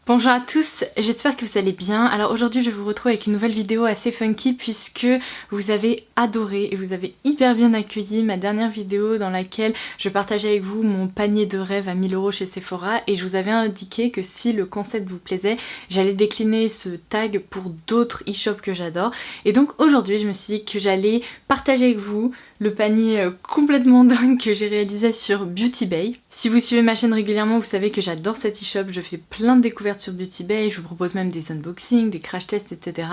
Bonjour à tous, j'espère que vous allez bien. Alors aujourd'hui je vous retrouve avec une nouvelle vidéo assez funky puisque vous avez adoré et vous avez hyper bien accueilli ma dernière vidéo dans laquelle je partageais avec vous mon panier de rêve à 1000 € chez Sephora et je vous avais indiqué que si le concept vous plaisait, j'allais décliner ce tag pour d'autres e-shops que j'adore. Et donc aujourd'hui je me suis dit que j'allais partager avec vous le panier complètement dingue que j'ai réalisé sur Beauty Bay. Si vous suivez ma chaîne régulièrement, vous savez que j'adore cet e-shop, je fais plein de découvertes sur Beauty Bay, je vous propose même des unboxings, des crash tests, etc.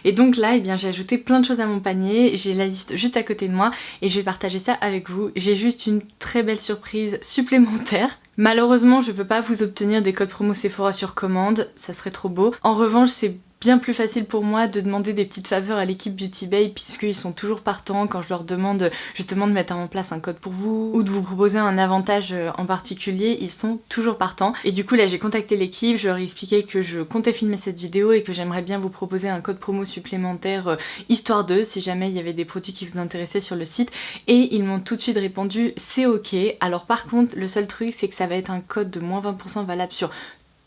Et donc là, j'ai ajouté plein de choses à mon panier, j'ai la liste juste à côté de moi et je vais partager ça avec vous. J'ai juste une très belle surprise supplémentaire. Malheureusement, je peux pas vous obtenir des codes promo Sephora sur commande, ça serait trop beau. En revanche, c'est bien plus facile pour moi de demander des petites faveurs à l'équipe Beauty Bay puisqu'ils sont toujours partants quand je leur demande justement de mettre en place un code pour vous ou de vous proposer un avantage en particulier, ils sont toujours partants. Et du coup là j'ai contacté l'équipe, je leur ai expliqué que je comptais filmer cette vidéo et que j'aimerais bien vous proposer un code promo supplémentaire histoire d'eux si jamais il y avait des produits qui vous intéressaient sur le site, et ils m'ont tout de suite répondu c'est ok. Alors par contre le seul truc c'est que ça va être un code de moins 20% valable sur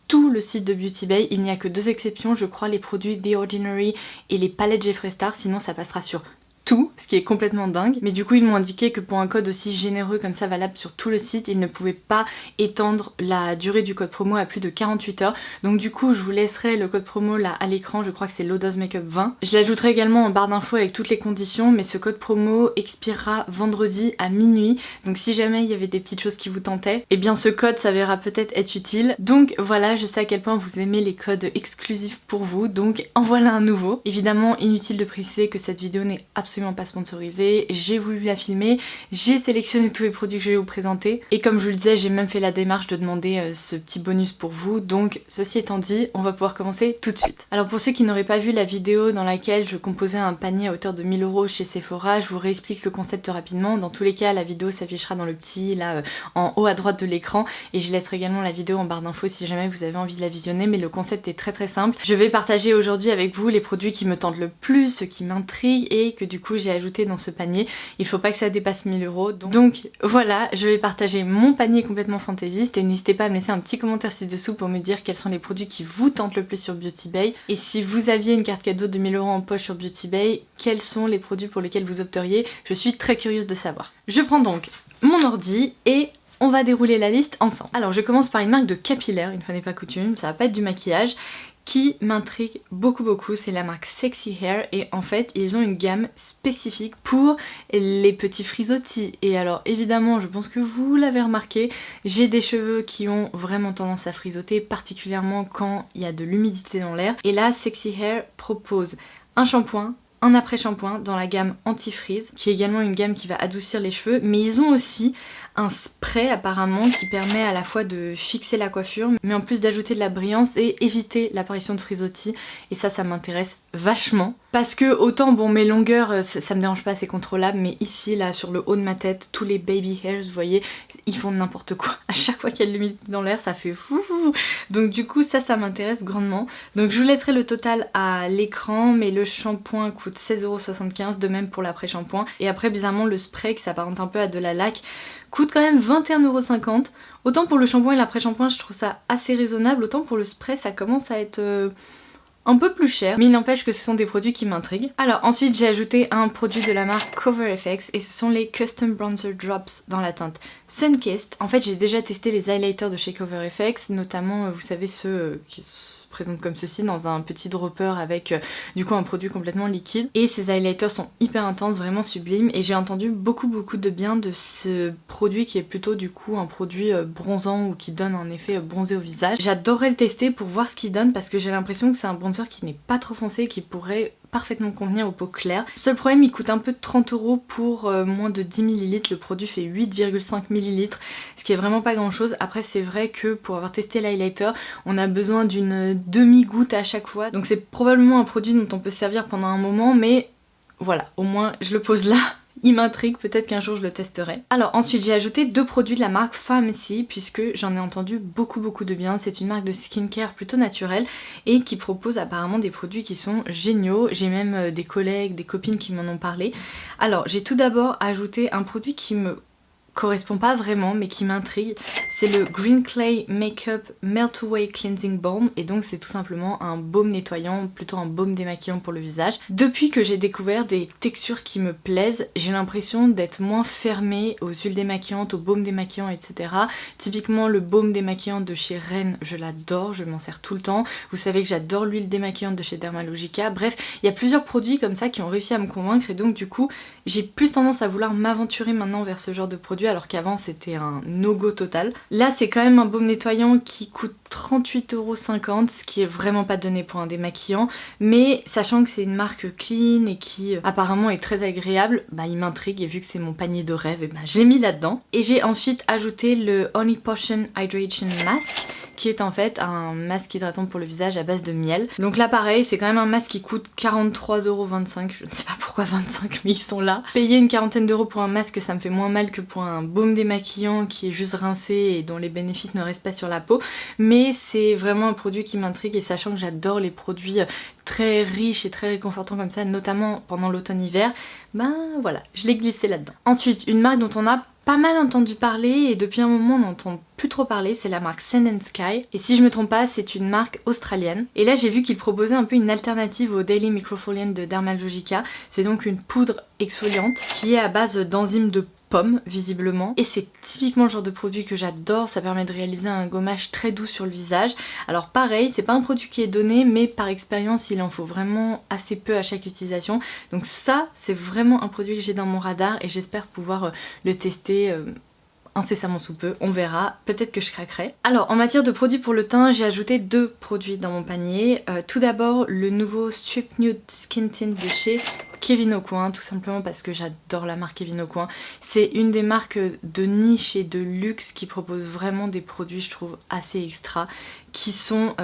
tout le site de Beauty Bay, il n'y a que deux exceptions, je crois, les produits The Ordinary et les palettes Jeffree Star, sinon ça passera sur tout, ce qui est complètement dingue. Mais du coup ils m'ont indiqué que pour un code aussi généreux comme ça, valable sur tout le site, ils ne pouvaient pas étendre la durée du code promo à plus de 48 heures. Donc du coup je vous laisserai le code promo là à l'écran, je crois que c'est Lodos Makeup 20. Je l'ajouterai également en barre d'infos avec toutes les conditions, mais ce code promo expirera vendredi à minuit. Donc si jamais il y avait des petites choses qui vous tentaient, eh bien ce code s'avérera peut-être être utile. Donc voilà, je sais à quel point vous aimez les codes exclusifs pour vous, donc en voilà un nouveau. Évidemment inutile de préciser que cette vidéo n'est absolument pas sponsorisée, j'ai voulu la filmer, j'ai sélectionné tous les produits que je vais vous présenter et comme je vous le disais j'ai même fait la démarche de demander ce petit bonus pour vous. Donc ceci étant dit, on va pouvoir commencer tout de suite. Alors pour ceux qui n'auraient pas vu la vidéo dans laquelle je composais un panier à hauteur de 1000 € chez Sephora, je vous réexplique le concept rapidement. Dans tous les cas la vidéo s'affichera dans le petit là en haut à droite de l'écran et je laisserai également la vidéo en barre d'infos si jamais vous avez envie de la visionner, mais le concept est très simple. Je vais partager aujourd'hui avec vous les produits qui me tentent le plus, ceux qui m'intriguent et que du coup j'ai ajouté dans ce panier. Il faut pas que ça dépasse 1000 €. Donc voilà, je vais partager mon panier complètement fantaisiste et n'hésitez pas à me laisser un petit commentaire ci-dessous pour me dire quels sont les produits qui vous tentent le plus sur Beauty Bay. Et si vous aviez une carte cadeau de 1000 € en poche sur Beauty Bay, quels sont les produits pour lesquels vous opteriez? Je suis très curieuse de savoir. Je prends donc mon ordi et on va dérouler la liste ensemble. Alors je commence par une marque de capillaire, une fois n'est pas coutume, ça va pas être du maquillage, qui m'intrigue beaucoup, c'est la marque Sexy Hair et en fait ils ont une gamme spécifique pour les petits frisottis. Et alors évidemment je pense que vous l'avez remarqué, j'ai des cheveux qui ont vraiment tendance à frisoter, particulièrement quand il y a de l'humidité dans l'air, et là Sexy Hair propose un shampoing, un après-shampoing dans la gamme anti-frizz, qui est également une gamme qui va adoucir les cheveux, mais ils ont aussi un spray apparemment qui permet à la fois de fixer la coiffure, mais en plus d'ajouter de la brillance et éviter l'apparition de frisottis, et ça m'intéresse vachement. Parce que autant bon mes longueurs ça me dérange pas, c'est contrôlable, mais ici là sur le haut de ma tête, tous les baby hairs vous voyez, ils font n'importe quoi. À chaque fois qu'il y a de l'humidité dans l'air ça fait fou. Donc du coup ça m'intéresse grandement. Donc je vous laisserai le total à l'écran, mais le shampoing coûte 16,75 €, de même pour l'après-shampoing. Et après bizarrement le spray qui s'apparente un peu à de la laque coûte quand même 21,50 €. Autant pour le shampoing et l'après-shampoing je trouve ça assez raisonnable, autant pour le spray ça commence à être un peu plus cher, mais il n'empêche que ce sont des produits qui m'intriguent. Alors ensuite j'ai ajouté un produit de la marque Cover FX et ce sont les Custom Bronzer Drops dans la teinte Sunkissed. En fait j'ai déjà testé les highlighters de chez Cover FX, notamment vous savez ceux qui présente comme ceci dans un petit dropper avec du coup un produit complètement liquide, et ces highlighters sont hyper intenses, vraiment sublimes, et j'ai entendu beaucoup de bien de ce produit qui est plutôt du coup un produit bronzant ou qui donne un effet bronzé au visage. J'adorerais le tester pour voir ce qu'il donne parce que j'ai l'impression que c'est un bronzer qui n'est pas trop foncé et qui pourrait parfaitement convenir aux peaux claires. Seul problème, il coûte un peu de 30 € pour moins de 10 ml, le produit fait 8,5 ml, ce qui est vraiment pas grand chose. Après c'est vrai que pour avoir testé l'highlighter, on a besoin d'une demi-goutte à chaque fois, donc c'est probablement un produit dont on peut se servir pendant un moment, mais voilà, au moins je le pose là. Il m'intrigue, peut-être qu'un jour je le testerai. Alors ensuite j'ai ajouté deux produits de la marque Pharmacy puisque j'en ai entendu beaucoup de bien. C'est une marque de skincare plutôt naturelle et qui propose apparemment des produits qui sont géniaux. J'ai même des collègues, des copines qui m'en ont parlé. Alors j'ai tout d'abord ajouté un produit qui me correspond pas vraiment mais qui m'intrigue. c'est le Green Clay Makeup Melt Away Cleansing Balm et donc c'est tout simplement un baume nettoyant, plutôt un baume démaquillant pour le visage. Depuis que j'ai découvert des textures qui me plaisent, j'ai l'impression d'être moins fermée aux huiles démaquillantes, aux baumes démaquillants, etc. Typiquement le baume démaquillant de chez Ren, je l'adore, je m'en sers tout le temps. Vous savez que j'adore l'huile démaquillante de chez Dermalogica. Bref, il y a plusieurs produits comme ça qui ont réussi à me convaincre et donc du coup j'ai plus tendance à vouloir m'aventurer maintenant vers ce genre de produit alors qu'avant c'était un no-go total. Là c'est quand même un baume nettoyant qui coûte 38,50 €, ce qui est vraiment pas donné pour un démaquillant, mais sachant que c'est une marque clean et qui apparemment est très agréable, bah il m'intrigue et vu que c'est mon panier de rêve, et bah, je l'ai mis là-dedans. Et j'ai ensuite ajouté le Honey Potion Hydration Mask, qui est en fait un masque hydratant pour le visage à base de miel. Donc là pareil, c'est quand même un masque qui coûte 43,25 €, je ne sais pas pourquoi 25 mais ils sont là. Payer une quarantaine d'euros pour un masque, ça me fait moins mal que pour un baume démaquillant qui est juste rincé et dont les bénéfices ne restent pas sur la peau, mais c'est vraiment un produit qui m'intrigue et sachant que j'adore les produits très riches et très réconfortants comme ça, notamment pendant l'automne-hiver, ben voilà, je l'ai glissé là-dedans. Ensuite, une marque dont on a pas mal entendu parler et depuis un moment on n'entend plus trop parler, c'est la marque Sand and Sky et si je me trompe pas c'est une marque australienne et là j'ai vu qu'ils proposaient un peu une alternative au Daily Microfoliant de Dermalogica. C'est donc une poudre exfoliante qui est à base d'enzymes de pomme visiblement et c'est typiquement le genre de produit que j'adore, ça permet de réaliser un gommage très doux sur le visage. Alors pareil, c'est pas un produit qui est donné mais par expérience il en faut vraiment assez peu à chaque utilisation, donc ça c'est vraiment un produit que j'ai dans mon radar et j'espère pouvoir le tester incessamment sous peu, on verra, peut-être que je craquerai. Alors en matière de produits pour le teint, j'ai ajouté 2 produits dans mon panier. Tout d'abord le nouveau Strip Nude Skin Tint de chez Kevyn Aucoin, tout simplement parce que j'adore la marque Kevyn Aucoin. C'est une des marques de niche et de luxe qui propose vraiment des produits, je trouve, assez extra, qui sont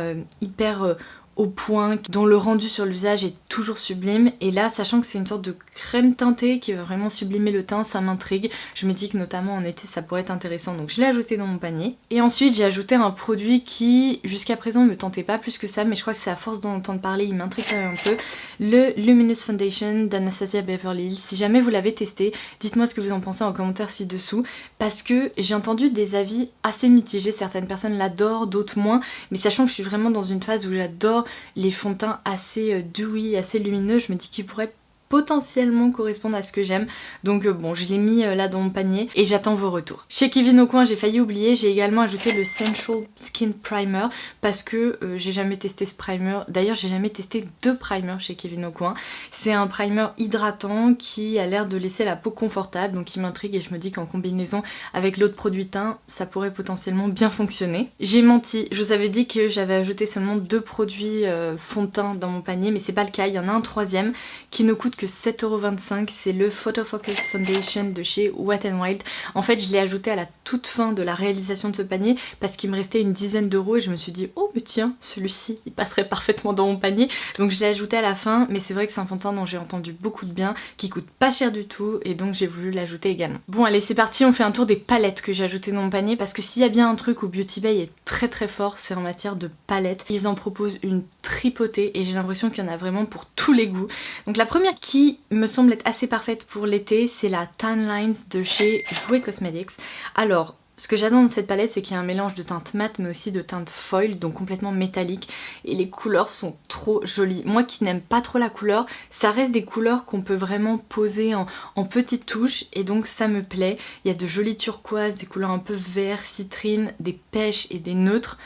hyper au point, dont le rendu sur le visage est toujours sublime. Et là, sachant que c'est une sorte de crème teintée qui va vraiment sublimer le teint, ça m'intrigue. Je me dis que notamment en été ça pourrait être intéressant, donc je l'ai ajouté dans mon panier. Et ensuite j'ai ajouté un produit qui jusqu'à présent me tentait pas plus que ça, mais je crois que c'est à force d'en entendre parler, il m'intrigue quand même un peu. Le Luminous Foundation d'Anastasia Beverly Hills. Si jamais vous l'avez testé, dites-moi ce que vous en pensez en commentaire ci-dessous, parce que j'ai entendu des avis assez mitigés. Certaines personnes l'adorent, d'autres moins, mais sachant que je suis vraiment dans une phase où j'adore les fonds de teint assez dewy, assez lumineux, je me dis qu'ils pourraient potentiellement correspondre à ce que j'aime, donc bon, je l'ai mis là dans mon panier et j'attends vos retours. Chez Kevyn Aucoin, j'ai failli oublier, j'ai également ajouté le Central Skin Primer parce que j'ai jamais testé ce primer. D'ailleurs j'ai jamais testé 2 primers chez Kevyn Aucoin. C'est un primer hydratant qui a l'air de laisser la peau confortable, donc il m'intrigue et je me dis qu'en combinaison avec l'autre produit teint, ça pourrait potentiellement bien fonctionner. J'ai menti, je vous avais dit que j'avais ajouté seulement 2 produits fond de teint dans mon panier, mais c'est pas le cas, il y en a un troisième qui ne coûte que 7,25 €, c'est le Photo Focus Foundation de chez Wet n Wild. En fait je l'ai ajouté à la toute fin de la réalisation de ce panier parce qu'il me restait une dizaine d'euros et je me suis dit oh mais tiens, celui-ci il passerait parfaitement dans mon panier, donc je l'ai ajouté à la fin. Mais c'est vrai que c'est un fond de teint dont j'ai entendu beaucoup de bien, qui coûte pas cher du tout et donc j'ai voulu l'ajouter également. Bon allez c'est parti, on fait un tour des palettes que j'ai ajoutées dans mon panier parce que s'il y a bien un truc où Beauty Bay est très très fort, c'est en matière de palettes. Ils en proposent une tripotée et j'ai l'impression qu'il y en a vraiment pour tous les goûts. Donc la première qui me semble être assez parfaite pour l'été, c'est la Tan Lines de chez Jouer Cosmetics. Alors ce que j'adore dans cette palette, c'est qu'il y a un mélange de teintes mat mais aussi de teintes foil, donc complètement métallique, et les couleurs sont trop jolies. Moi qui n'aime pas trop la couleur, ça reste des couleurs qu'on peut vraiment poser en petites touches et donc ça me plaît. Il y a de jolies turquoises, des couleurs un peu vert, citrine, des pêches et des neutres.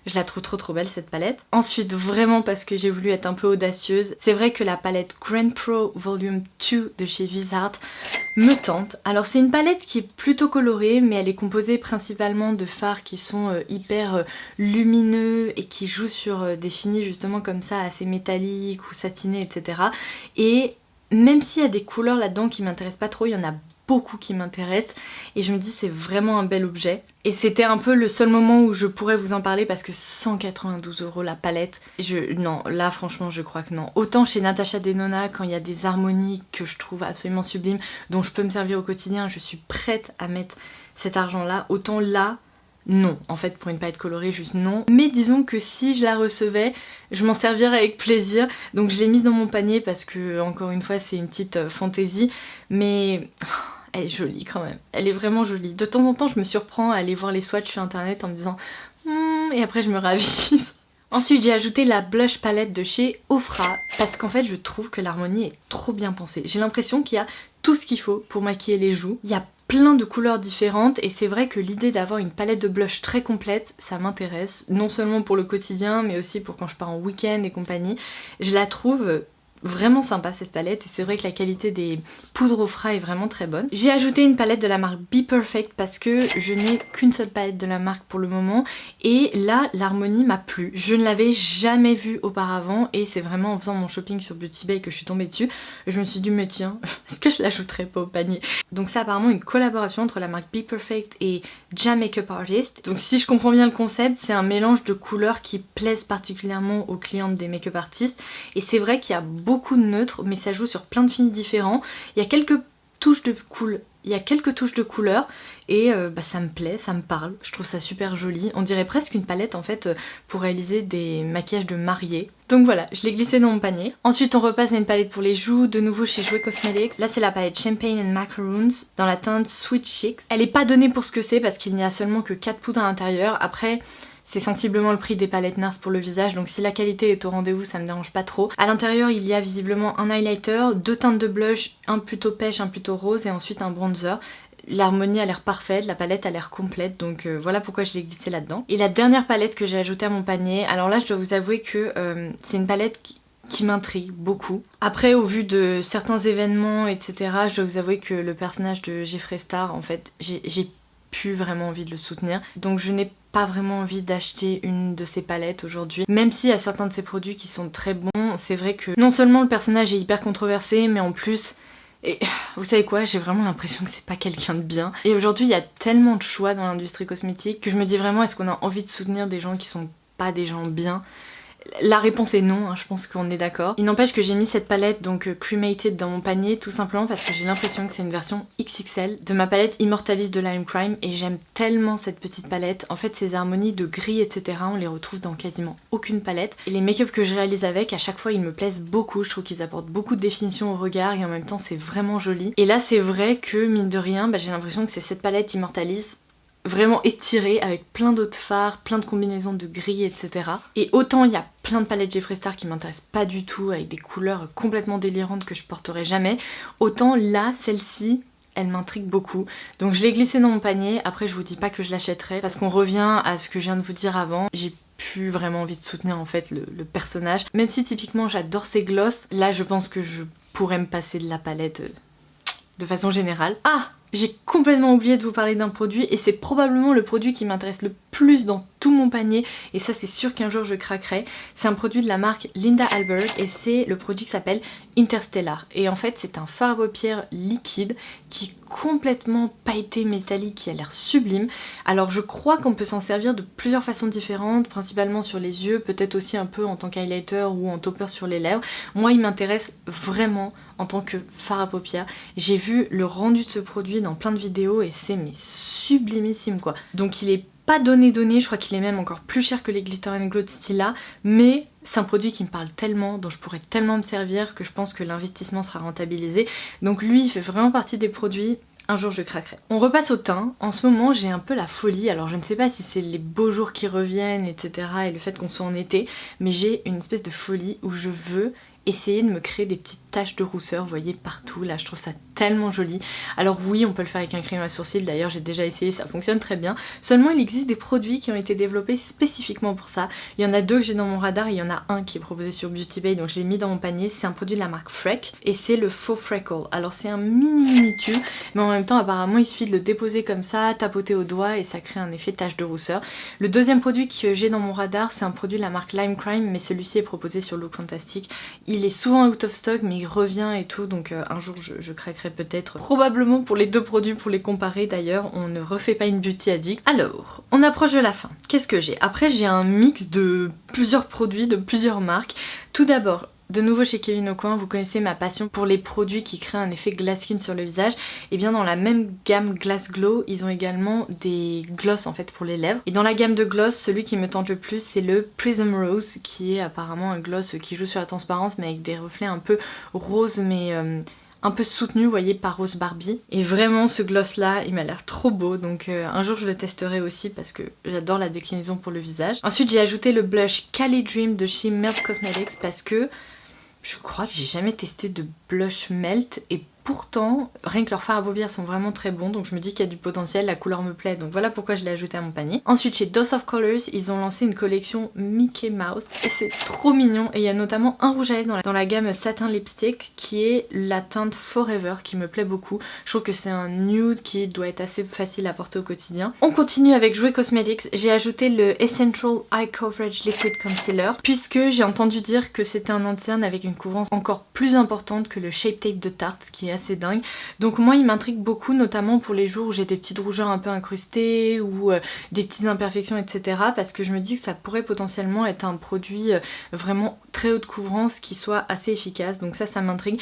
Je la trouve trop belle cette palette. Ensuite, vraiment parce que j'ai voulu être un peu audacieuse, c'est vrai que la palette Grand Pro Volume 2 de chez Vizart me tente. Alors c'est une palette qui est plutôt colorée, mais elle est composée principalement de fards qui sont hyper lumineux et qui jouent sur des finis justement comme ça, assez métalliques ou satinés, etc. Et même s'il y a des couleurs là-dedans qui m'intéressent pas trop, il y en a beaucoup qui m'intéressent et je me dis c'est vraiment un bel objet. Et c'était un peu le seul moment où je pourrais vous en parler parce que 192 € la palette, non, là franchement je crois que non. Autant chez Natasha Denona quand il y a des harmonies que je trouve absolument sublimes, dont je peux me servir au quotidien, je suis prête à mettre cet argent là, autant là, non. En fait pour une palette colorée juste non. Mais disons que si je la recevais, je m'en servirais avec plaisir. Donc je l'ai mise dans mon panier parce que encore une fois c'est une petite fantaisie, mais elle est jolie quand même. Elle est vraiment jolie. De temps en temps, je me surprends à aller voir les swatchs sur internet en me disant et après je me ravise. Ensuite, j'ai ajouté la blush palette de chez Ofra parce qu'en fait, je trouve que l'harmonie est trop bien pensée. J'ai l'impression qu'il y a tout ce qu'il faut pour maquiller les joues. Il y a plein de couleurs différentes et c'est vrai que l'idée d'avoir une palette de blush très complète, ça m'intéresse. Non seulement pour le quotidien, mais aussi pour quand je pars en week-end et compagnie. Je la trouve vraiment sympa cette palette et c'est vrai que la qualité des poudres Ofra est vraiment très bonne. J'ai ajouté une palette de la marque Be Perfect parce que je n'ai qu'une seule palette de la marque pour le moment et là l'harmonie m'a plu. Je ne l'avais jamais vue auparavant et c'est vraiment en faisant mon shopping sur Beauty Bay que je suis tombée dessus. Je me suis dit mais tiens, est-ce que je l'ajouterais pas au panier? Donc c'est apparemment une collaboration entre la marque Be Perfect et Jam Makeup Artist. Donc si je comprends bien le concept, c'est un mélange de couleurs qui plaisent particulièrement aux clientes des make-up artistes et c'est vrai qu'il y a beaucoup de neutres mais ça joue sur plein de films différents. Il y a quelques touches de couleurs et ça me plaît, ça me parle, je trouve ça super joli. On dirait presque une palette en fait pour réaliser des maquillages de mariée. Donc voilà, je l'ai glissé dans mon panier. Ensuite on repasse à une palette pour les joues, de nouveau chez Jouer Cosmetics. Là c'est la palette Champagne and Macaroons dans la teinte Sweet Chicks. Elle est pas donnée pour ce que c'est parce qu'il n'y a seulement que 4 poudres à l'intérieur. Après c'est sensiblement le prix des palettes NARS pour le visage, donc si la qualité est au rendez-vous, ça me dérange pas trop. À l'intérieur, il y a visiblement un highlighter, 2 teintes de blush, un plutôt pêche, un plutôt rose et ensuite un bronzer. L'harmonie a l'air parfaite, la palette a l'air complète, donc voilà pourquoi je l'ai glissée là-dedans. Et la dernière palette que j'ai ajoutée à mon panier, alors là je dois vous avouer que c'est une palette qui m'intrigue beaucoup. Après, au vu de certains événements, etc., je dois vous avouer que le personnage de Jeffree Star, en fait, j'ai plus vraiment envie de le soutenir. Donc je n'ai pas vraiment envie d'acheter une de ces palettes aujourd'hui. Même s'il y a certains de ces produits qui sont très bons, c'est vrai que non seulement le personnage est hyper controversé, mais en plus... Et vous savez quoi, j'ai vraiment l'impression que c'est pas quelqu'un de bien. Et aujourd'hui, il y a tellement de choix dans l'industrie cosmétique que je me dis vraiment, est-ce qu'on a envie de soutenir des gens qui sont pas des gens bien? La réponse est non, hein, je pense qu'on est d'accord. Il n'empêche que j'ai mis cette palette donc Cremated dans mon panier tout simplement parce que j'ai l'impression que c'est une version XXL de ma palette Immortalist de Lime Crime et j'aime tellement cette petite palette. En fait ces harmonies de gris etc on les retrouve dans quasiment aucune palette et les make-up que je réalise avec à chaque fois ils me plaisent beaucoup. Je trouve qu'ils apportent beaucoup de définition au regard et en même temps c'est vraiment joli. Et là c'est vrai que mine de rien j'ai l'impression que c'est cette palette Immortalist vraiment étirée avec plein d'autres fards, plein de combinaisons de gris etc. Et autant il y a plein de palettes Jeffree Star qui m'intéressent pas du tout avec des couleurs complètement délirantes que je porterai jamais, autant là celle-ci elle m'intrigue beaucoup. Donc je l'ai glissée dans mon panier, après je vous dis pas que je l'achèterai parce qu'on revient à ce que je viens de vous dire avant. J'ai plus vraiment envie de soutenir en fait le personnage. Même si typiquement j'adore ses gloss, là je pense que je pourrais me passer de la palette de façon générale. Ah! J'ai complètement oublié de vous parler d'un produit et c'est probablement le produit qui m'intéresse le plus dans tout mon panier et ça c'est sûr qu'un jour je craquerai. C'est un produit de la marque Linda Albert et c'est le produit qui s'appelle Interstellar et en fait c'est un fard à paupières liquide qui est complètement pailleté métallique qui a l'air sublime. Alors je crois qu'on peut s'en servir de plusieurs façons différentes, principalement sur les yeux, peut-être aussi un peu en tant qu'highlighter ou en topper sur les lèvres. Moi il m'intéresse vraiment en tant que fard à paupières. J'ai vu le rendu de ce produit dans plein de vidéos et c'est mais sublimissime quoi. Donc il est pas donné, je crois qu'il est même encore plus cher que les Glitter and Glow de Stila, mais c'est un produit qui me parle tellement, dont je pourrais tellement me servir que je pense que l'investissement sera rentabilisé. Donc lui il fait vraiment partie des produits. Un jour je craquerai. On repasse au teint. En ce moment j'ai un peu la folie, alors je ne sais pas si c'est les beaux jours qui reviennent etc et le fait qu'on soit en été, mais j'ai une espèce de folie où je veux essayer de me créer des petites taches de rousseur, vous voyez partout, là je trouve ça tellement joli. Alors oui on peut le faire avec un crayon à sourcils, d'ailleurs j'ai déjà essayé, ça fonctionne très bien. Seulement il existe des produits qui ont été développés spécifiquement pour ça. Il y en a 2 que j'ai dans mon radar et il y en a un qui est proposé sur Beauty Bay donc je l'ai mis dans mon panier. C'est un produit de la marque Freck et c'est le Faux Freckle. Alors c'est un mini tube mais en même temps apparemment il suffit de le déposer comme ça, tapoter au doigt et ça crée un effet tache de rousseur. Le deuxième produit que j'ai dans mon radar c'est un produit de la marque Lime Crime mais celui-ci est proposé sur Look Fantastic. Il est souvent out of stock mais il revient et tout donc un jour je craquerai peut-être. Probablement pour les 2 produits pour les comparer d'ailleurs, on ne refait pas une beauty addict. Alors, on approche de la fin. Qu'est-ce que j'ai? Après j'ai un mix de plusieurs produits, de plusieurs marques. Tout d'abord, de nouveau chez Kevyn Aucoin, vous connaissez ma passion pour les produits qui créent un effet glass skin sur le visage. Et bien dans la même gamme Glass Glow, ils ont également des gloss en fait pour les lèvres. Et dans la gamme de gloss, celui qui me tente le plus c'est le Prism Rose qui est apparemment un gloss qui joue sur la transparence mais avec des reflets un peu rose mais un peu soutenu, vous voyez, par Rose Barbie. Et vraiment ce gloss là, il m'a l'air trop beau, donc un jour je le testerai aussi parce que j'adore la déclinaison pour le visage. Ensuite j'ai ajouté le blush Cali Dream de chez Melt Cosmetics parce que je crois que j'ai jamais testé de blush Melt et pourtant, rien que leurs fards à paupières sont vraiment très bons, donc je me dis qu'il y a du potentiel, la couleur me plaît, donc voilà pourquoi je l'ai ajouté à mon panier. Ensuite chez Dose of Colors, ils ont lancé une collection Mickey Mouse et c'est trop mignon, et il y a notamment un rouge à lèvres dans la gamme Satin Lipstick qui est la teinte Forever qui me plaît beaucoup. Je trouve que c'est un nude qui doit être assez facile à porter au quotidien. On continue avec Jouer Cosmetics, j'ai ajouté le Essential Eye Coverage Liquid Concealer puisque j'ai entendu dire que c'était un anti-cerne avec une couvrance encore plus importante que le Shape Tape de Tarte qui est assez dingue. Donc moi il m'intrigue beaucoup, notamment pour les jours où j'ai des petites rougeurs un peu incrustées ou des petites imperfections etc, parce que je me dis que ça pourrait potentiellement être un produit vraiment très haute couvrance qui soit assez efficace, donc ça m'intrigue.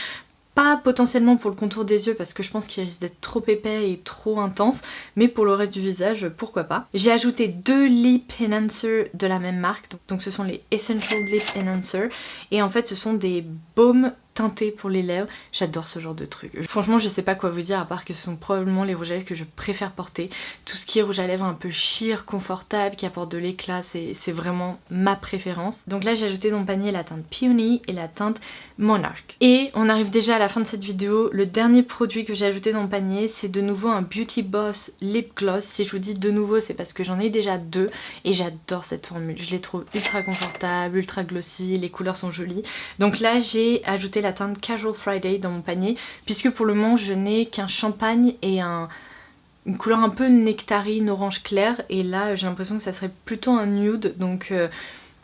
Pas potentiellement pour le contour des yeux parce que je pense qu'il risque d'être trop épais et trop intense, mais pour le reste du visage, pourquoi pas. J'ai ajouté 2 Lip Enhancer de la même marque, donc ce sont les Essential Lip Enhancer, et en fait ce sont des baumes teintés pour les lèvres. J'adore ce genre de truc. Franchement je sais pas quoi vous dire à part que ce sont probablement les rouges à lèvres que je préfère porter. Tout ce qui est rouge à lèvres un peu sheer, confortable, qui apporte de l'éclat, c'est vraiment ma préférence. Donc là j'ai ajouté dans mon panier la teinte Peony et la teinte Monarch. Et on arrive déjà à la fin de cette vidéo. Le dernier produit que j'ai ajouté dans mon panier, c'est de nouveau un Beauty Boss Lip Gloss. Si je vous dis de nouveau, c'est parce que j'en ai déjà 2 et j'adore cette formule. Je les trouve ultra confortables, ultra glossy, les couleurs sont jolies. Donc là j'ai ajouté la teinte Casual Friday dans mon panier puisque pour le moment je n'ai qu'un champagne et une couleur un peu nectarine orange clair, et là j'ai l'impression que ça serait plutôt un nude, donc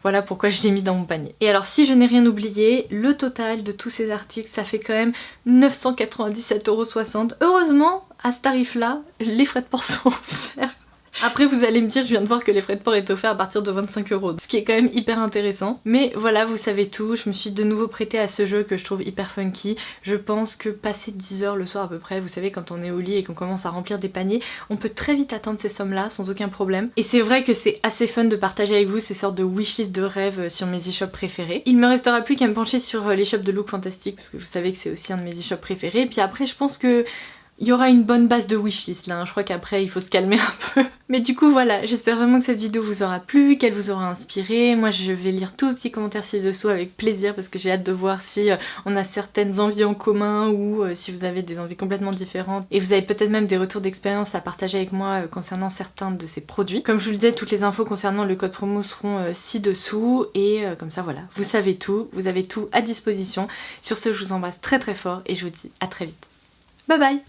voilà pourquoi je l'ai mis dans mon panier. Et alors si je n'ai rien oublié, le total de tous ces articles ça fait quand même 997,60 €. Heureusement à ce tarif là les frais de port sont offerts. Après vous allez me dire, je viens de voir que les frais de port étaient offerts à partir de 25 €, ce qui est quand même hyper intéressant. Mais voilà, vous savez tout, je me suis de nouveau prêtée à ce jeu que je trouve hyper funky. Je pense que passer 10 heures le soir à peu près, vous savez quand on est au lit et qu'on commence à remplir des paniers, on peut très vite atteindre ces sommes là sans aucun problème. Et c'est vrai que c'est assez fun de partager avec vous ces sortes de wishlist de rêve sur mes e-shops préférés. Il me restera plus qu'à me pencher sur les shops de Look Fantastic parce que vous savez que c'est aussi un de mes e-shops préférés. Et puis après je pense que il y aura une bonne base de wishlist là, je crois qu'après il faut se calmer un peu. Mais du coup voilà, j'espère vraiment que cette vidéo vous aura plu, qu'elle vous aura inspiré. Moi je vais lire tous les petits commentaires ci-dessous avec plaisir parce que j'ai hâte de voir si on a certaines envies en commun ou si vous avez des envies complètement différentes. Et vous avez peut-être même des retours d'expérience à partager avec moi concernant certains de ces produits. Comme je vous le disais, toutes les infos concernant le code promo seront ci-dessous et comme ça voilà, vous savez tout, vous avez tout à disposition. Sur ce je vous embrasse très très fort et je vous dis à très vite. Bye bye!